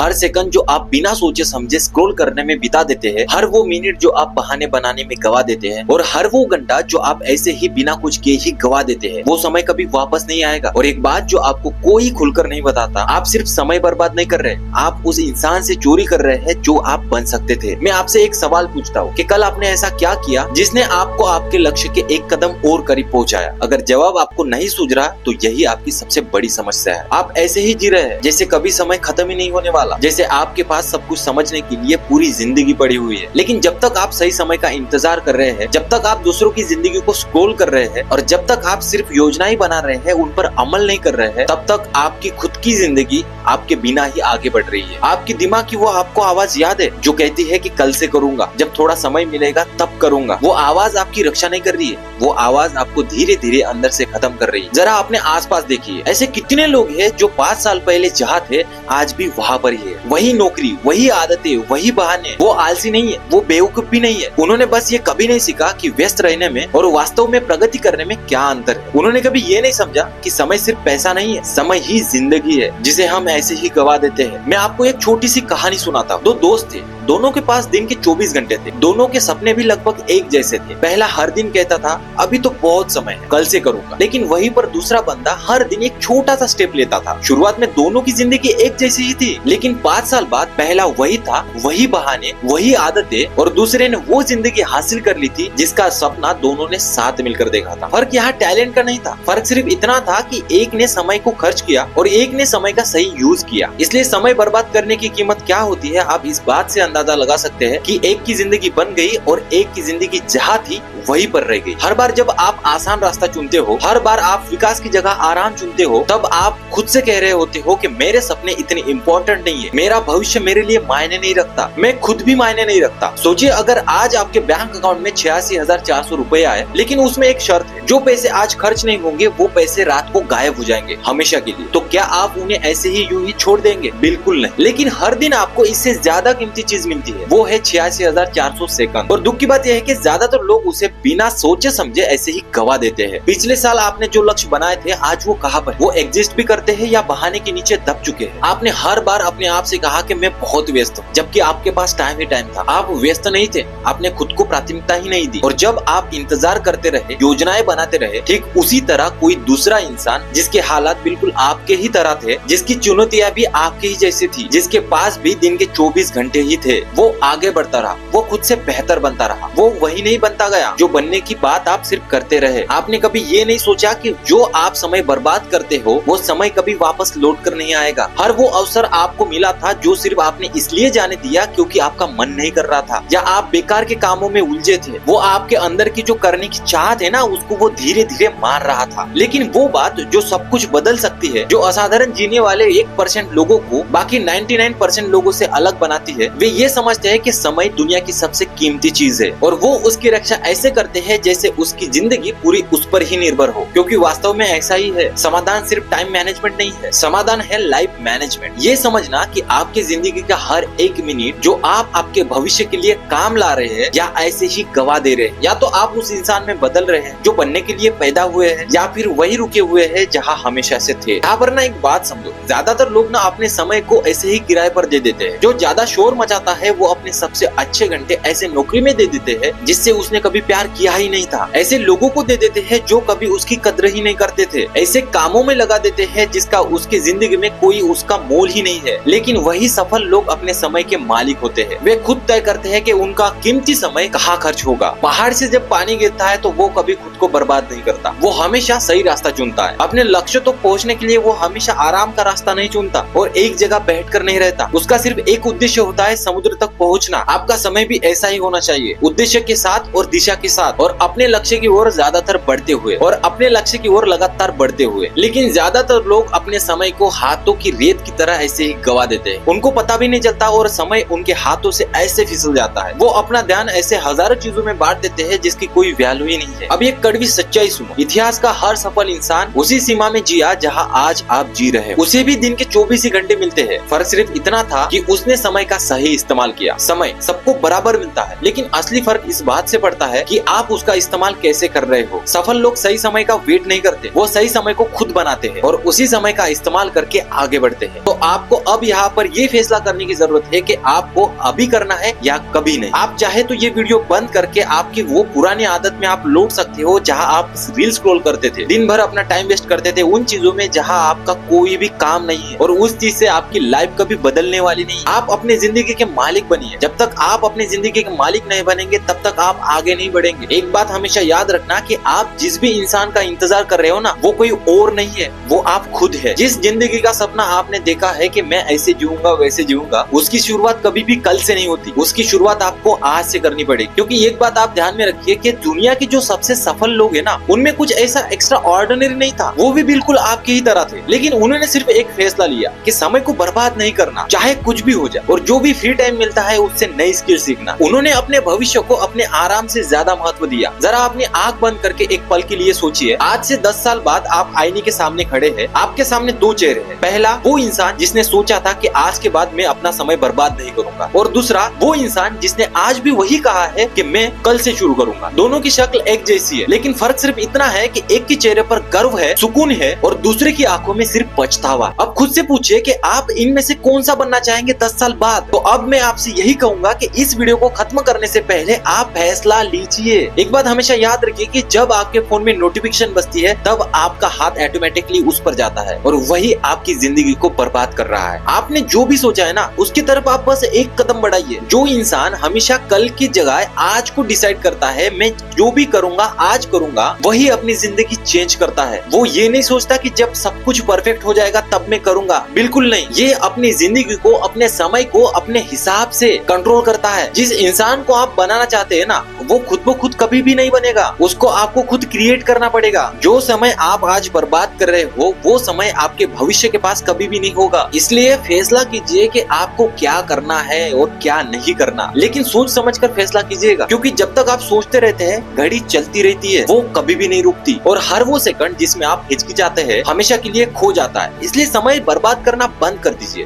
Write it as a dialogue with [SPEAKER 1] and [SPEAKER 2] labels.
[SPEAKER 1] हर second जो आप बिना सोचे समझे स्क्रॉल करने में बिता देते हैं, हर वो मिनट जो आप बहाने बनाने में गवा देते हैं और हर वो घंटा जो आप ऐसे ही बिना कुछ किए ही गवा देते हैं, वो समय कभी वापस नहीं आएगा। और एक बात जो आपको कोई खुलकर नहीं बताता, आप सिर्फ समय बर्बाद नहीं कर रहे, आप उस इंसान से चोरी कर रहे हैं जो आप बन सकते थे। मैं आपसे एक सवाल पूछता हूँ कि कल आपने ऐसा क्या किया जिसने आपको आपके लक्ष्य के एक कदम और करीब पहुंचाया? अगर जवाब आपको नहीं सूझ रहा तो यही आपकी सबसे बड़ी समस्या है। आप ऐसे ही जी रहे हैं जैसे कभी समय खत्म ही नहीं होने वाला, जैसे आपके पास सब कुछ समझने के लिए पूरी जिंदगी पड़ी हुई है। लेकिन जब तक आप सही समय का इंतजार कर रहे हैं, जब तक आप दूसरों की जिंदगी को स्क्रॉल कर रहे हैं और जब तक आप सिर्फ योजनाएं बना रहे हैं, उन पर अमल नहीं कर रहे हैं, तब तक आपकी खुद की जिंदगी आपके बिना ही आगे बढ़ रही है। आपकी दिमाग की वो आपको आवाज याद है जो कहती है कि कल से करूंगा, जब थोड़ा समय मिलेगा तब करूंगा? वो आवाज आपकी रक्षा नहीं कर रही है, वो आवाज आपको धीरे धीरे अंदर से खत्म कर रही है। जरा अपने आसपास देखिए, ऐसे कितने लोग हैं जो 5 साल पहले जहाँ थे आज भी वहाँ पर ही है। वही नौकरी, वही आदतें, वही बहाने। वो आलसी नहीं है, वो बेवकूफ भी नहीं है। उन्होंने बस ये कभी नहीं सीखा कि व्यस्त रहने में और वास्तव में प्रगति करने में क्या अंतर है। उन्होंने कभी ये नहीं समझा कि समय सिर्फ पैसा नहीं है, समय ही जिंदगी है जिसे हम ऐसे ही गवा देते हैं। मैं आपको एक छोटी सी कहानी सुनाता हूँ। 2 दोस्त थे, दोनों के पास दिन के 24 घंटे थे, दोनों के सपने भी लगभग एक जैसे थे। पहला हर दिन कहता था अभी तो बहुत समय है, कल से करूंगा। लेकिन वहीं पर दूसरा बंदा हर दिन एक छोटा सा स्टेप लेता था। शुरुआत में दोनों की जिंदगी एक जैसी ही थी, लेकिन 5 साल बाद पहला वही था, वही बहाने, वही आदतें, और दूसरे ने वो जिंदगी हासिल कर ली थी जिसका सपना दोनों ने साथ मिलकर देखा था। फर्क यहाँ टैलेंट का नहीं था, फर्क सिर्फ इतना था कि एक ने समय को खर्च किया और एक ने समय का सही यूज किया। इसलिए समय बर्बाद करने की कीमत क्या होती है, आप इस बात से अंदाजा लगा सकते हैं कि एक की जिंदगी बन गई और एक की जिंदगी जहाँ थी वहीं पर रह गई। हर बार जब आप आसान रास्ता चुनते हो, हर बार आप विकास की जगह आराम चुनते हो, तब आप खुद से कह रहे होते हो कि मेरे सपने इतने इम्पोर्टेंट नहीं है, मेरा भविष्य मेरे लिए मायने नहीं रखता, मैं खुद भी मायने नहीं रखता। सोचिए अगर आज आपके बैंक अकाउंट में 86,400 रुपए आए, लेकिन उसमें एक शर्त है, जो पैसे आज खर्च नहीं होंगे वो पैसे रात को गायब हो जाएंगे हमेशा के लिए, तो क्या आप उन्हें ऐसे ही यूं ही छोड़ देंगे? बिल्कुल नहीं। लेकिन हर दिन आपको इससे ज्यादा कीमती चीज मिलती है, वो है 86,400 सेकंड। और दुख की बात यह है कि ज्यादातर लोग उसे बिना सोचे समझे ऐसे ही गवा देते हैं। पिछले साल आपने जो लक्ष्य बनाए थे आज वो कहाँ पर? वो एग्जिस्ट भी करते हैं या बहाने के नीचे दब चुके हैं? आपने हर बार अपने आप से कहा कि मैं बहुत व्यस्त हूँ, जबकि आपके पास टाइम ही टाइम था। आप व्यस्त नहीं थे, आपने खुद को प्राथमिकता ही नहीं दी। और जब आप इंतजार करते रहे, योजनाएं बनाते रहे, ठीक उसी तरह कोई दूसरा इंसान जिसके हालात बिल्कुल आपके ही तरह थे, जिसकी चुनौतियां भी आपके ही जैसी थी, जिसके पास भी दिन के 24 घंटे ही थे, वो आगे बढ़ता रहा, वो खुद से बेहतर बनता रहा, वो वही नहीं बनता गया जो बनने की बात आप सिर्फ करते रहे। आपने कभी ये नहीं सोचा कि जो आप समय बर्बाद करते हो वो समय कभी वापस लौट कर नहीं आएगा। हर वो अवसर आपको मिला था जो सिर्फ आपने इसलिए जाने दिया क्योंकि आपका मन नहीं कर रहा था, या आप बेकार के कामों में उलझे थे। वो आपके अंदर की जो करने की चाहत है ना, उसको वो धीरे धीरे मार रहा था। लेकिन वो बात जो सब कुछ बदल सकती है, जो असाधारण जीने वाले 1% लोगों को बाकी 99% लोगों से अलग बनाती है, वे ये समझते हैं कि समय दुनिया की सबसे कीमती चीज है और वो उसकी रक्षा ऐसे करते हैं जैसे उसकी जिंदगी पूरी उस पर ही निर्भर हो। क्योंकि वास्तव में ऐसा ही है। समाधान सिर्फ टाइम मैनेजमेंट नहीं है, समाधान है लाइफ मैनेजमेंट। ये समझना कि आपकी जिंदगी का हर एक मिनट जो आप आपके भविष्य के लिए काम ला रहे हैं या ऐसे ही गवा दे रहे हैं, या तो आप उस इंसान में बदल रहे हैं जो बनने के लिए पैदा हुए हैं, या फिर वही रुके हुए हैं जहाँ हमेशा से थे। यहाँ पर ना एक बात समझो, ज्यादातर लोग ना अपने समय को ऐसे ही किराए पर दे देते हैं। जो ज्यादा शोर मचाता है वो अपने सबसे अच्छे घंटे ऐसे नौकरी में दे देते हैं जिससे उसने कभी प्यार किया ही नहीं था। ऐसे लोगों को दे देते हैं जो कभी उसकी कदर ही नहीं करते थे। ऐसे कामों में लगा देते हैं जिसका उसकी जिंदगी में कोई उसका मोल ही नहीं है। लेकिन वही सफल लोग अपने समय के मालिक होते हैं। वे खुद तय करते हैं कि उनका कीमती समय कहाँ खर्च होगा। पहाड़ से जब पानी गिरता है तो वो कभी खुद को बर्बाद नहीं करता, वो हमेशा सही रास्ता चुनता है। अपने लक्ष्य तक पहुँचने के लिए वो हमेशा आराम का रास्ता नहीं चुनता और एक जगह बैठकर नहीं रहता। उसका सिर्फ एक उद्देश्य होता है, समुद्र तक पहुँचना। आपका समय भी ऐसा ही होना चाहिए, उद्देश्य के साथ और दिशा के साथ, और अपने लक्ष्य की ओर ज्यादातर बढ़ते हुए, और अपने लक्ष्य की ओर लगातार बढ़ते हुए। लेकिन ज्यादातर लोग अपने समय को हाथों की रेत की तरह ऐसे ही गवा देते हैं। उनको पता भी नहीं चलता और समय उनके हाथों से ऐसे फिसल जाता है। वो अपना ध्यान ऐसे हजारों चीजों में बांट देते हैं जिसकी कोई वैल्यू ही नहीं है। अब ये कड़वी सच्चाई सुनो, इतिहास का हर सफल इंसान उसी सीमा में जिया जहाँ आज आप जी रहे हैं। उसे भी दिन के 24 ही घंटे मिलते हैं। फर्क सिर्फ इतना था कि उसने समय का सही इस्तेमाल इस्तेमाल किया। समय सबको बराबर मिलता है, लेकिन असली फर्क इस बात से पड़ता है कि आप उसका इस्तेमाल कैसे कर रहे हो। सफल लोग सही समय का वेट नहीं करते, वो सही समय को खुद बनाते हैं और उसी समय का इस्तेमाल करके आगे बढ़ते हैं। तो आपको अब यहाँ पर ये फैसला करने की जरूरत है कि आपको अभी करना है या कभी नहीं। आप चाहे तो ये वीडियो बंद करके आपकी वो पुरानी आदत में आप लौट सकते हो जहाँ आप रील स्क्रॉल करते थे, दिन भर अपना टाइम वेस्ट करते थे उन चीजों में जहाँ आपका कोई भी काम नहीं है और उस चीज से आपकी लाइफ कभी बदलने वाली नहीं। आप अपनी जिंदगी के मालिक बनिए। जब तक आप अपनी जिंदगी के मालिक नहीं बनेंगे तब तक आप आगे नहीं बढ़ेंगे। एक बात हमेशा याद रखना कि आप जिस भी इंसान का इंतजार कर रहे हो ना, वो कोई और नहीं है, वो आप खुद है। जिस जिंदगी का सपना आपने देखा है कि मैं ऐसे जीऊंगा वैसे जीऊंगा, उसकी शुरुआत कभी भी कल से नहीं होती, उसकी शुरुआत आपको आज से करनी पड़ेगी। क्योंकि एक बात आप ध्यान में रखिए कि दुनिया के जो सबसे सफल लोग हैं ना, उनमें कुछ ऐसा एक्स्ट्रा ऑर्डिनरी नहीं था। वो भी बिल्कुल आपके ही तरह थे, लेकिन उन्होंने सिर्फ एक फैसला लिया कि समय को बर्बाद नहीं करना, चाहे कुछ भी हो जाए, और जो भी फ्री टाइम मिलता है उससे नई स्किल सीखना। उन्होंने अपने भविष्य को अपने आराम से ज्यादा महत्व दिया। जरा अपनी आंख बंद करके एक पल के लिए सोचिए, आज से 10 साल बाद आप आईने के सामने खड़े हैं, आपके सामने दो चेहरे हैं। पहला वो इंसान जिसने सोचा था कि आज के बाद मैं अपना समय बर्बाद नहीं करूंगा, और दूसरा वो इंसान जिसने आज भी वही कहा है कि मैं कल से शुरू करूंगा। दोनों की शक्ल एक जैसी है, लेकिन फर्क सिर्फ इतना है कि एक के चेहरे पर गर्व है, सुकून है, और दूसरे की आंखों में सिर्फ पछतावा। अब खुद से पूछिए कि आप इनमें से कौन सा बनना चाहेंगे 10 साल बाद। तो अब मैं आपसे यही कहूंगा कि इस वीडियो को खत्म करने से पहले आप फैसला लीजिए। एक बात हमेशा याद रखिए कि जब आपके फोन में नोटिफिकेशन बजती है तब आपका हाथ ऑटोमेटिकली उस पर जाता है और वही आपकी जिंदगी को बर्बाद कर रहा है। आपने जो भी सोचा है ना, उसकी तरफ आप बस एक कदम बढ़ाइए। जो इंसान हमेशा कल की जगह आज को डिसाइड करता है, मैं जो भी करूंगा आज करूंगा, वही अपनी जिंदगी चेंज करता है। वो ये नहीं सोचता कि जब सब कुछ परफेक्ट हो जाएगा तब मैं करूंगा, बिल्कुल नहीं। ये अपनी जिंदगी को, अपने समय को अपने हिसाब से कंट्रोल करता है। जिस इंसान को आप बनाना चाहते हैं ना, वो खुद ब खुद कभी भी नहीं बनेगा, उसको आपको खुद क्रिएट करना पड़ेगा। जो समय आप आज बर्बाद कर रहे हो, वो समय आपके भविष्य के पास कभी भी नहीं होगा। इसलिए फैसला कीजिए कि आपको क्या करना है और क्या नहीं करना, लेकिन सोच समझ कर फैसला कीजिएगा, क्योंकि जब तक आप सोचते रहते हैं घड़ी चलती रहती है, वो कभी भी नहीं रुकती, और हर वो सेकंड जिसमें आप हिचकिचाते हैं हमेशा के लिए खो जाता है। इसलिए समय बर्बाद करना बंद कर दीजिए।